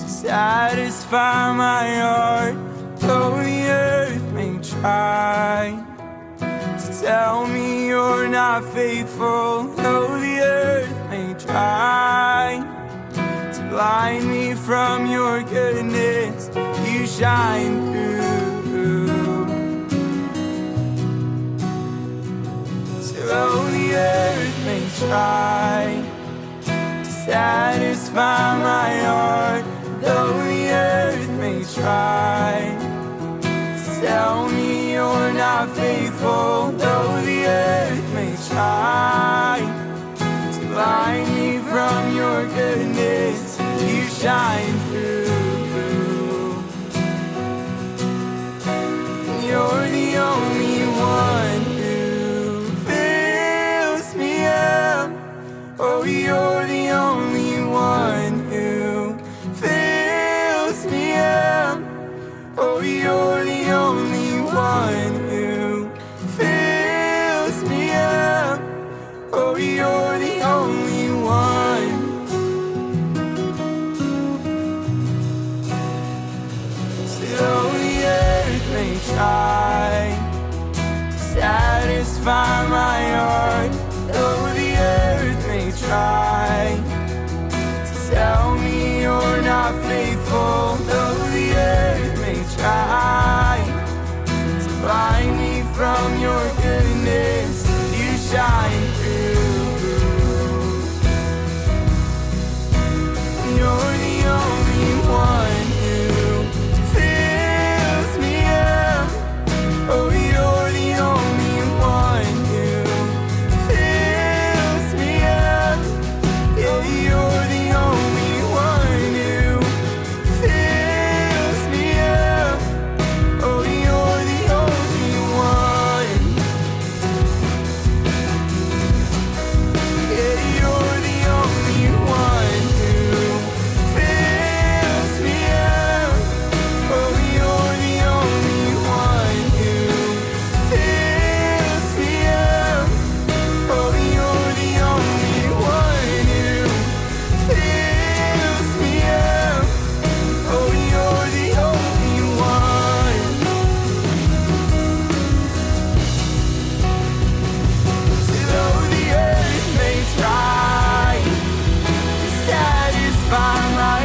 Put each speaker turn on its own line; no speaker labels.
to satisfy my heart. Though the earth may try to tell me you're not faithful, though the earth may try to blind me from your goodness, you shine through. So though the earth may try to satisfy my heart, though the earth may try to tell me you're not faithful, though the earth may try to blind me from your goodness, you shine through. You're the only one who fills me up. Oh, you're the only one who fills me up. Oh, you're the only one who fills me up. Oh, you're the only one. So though the earth may try to satisfy my heart, though the earth may try to tell me you're not faithful, though the earth may try to blind me from your goodness, you shine through. You're the only one who fills me up. Oh, you're the only one who fills me up. Yeah, you're the only one who fills me up. Oh, you're the only one. Yeah, you're the only one who fills me up. Oh, you're the only one who fills me up. Oh, you're the only one who fills me up. Oh, you're the only one. So though the earth may try to satisfy my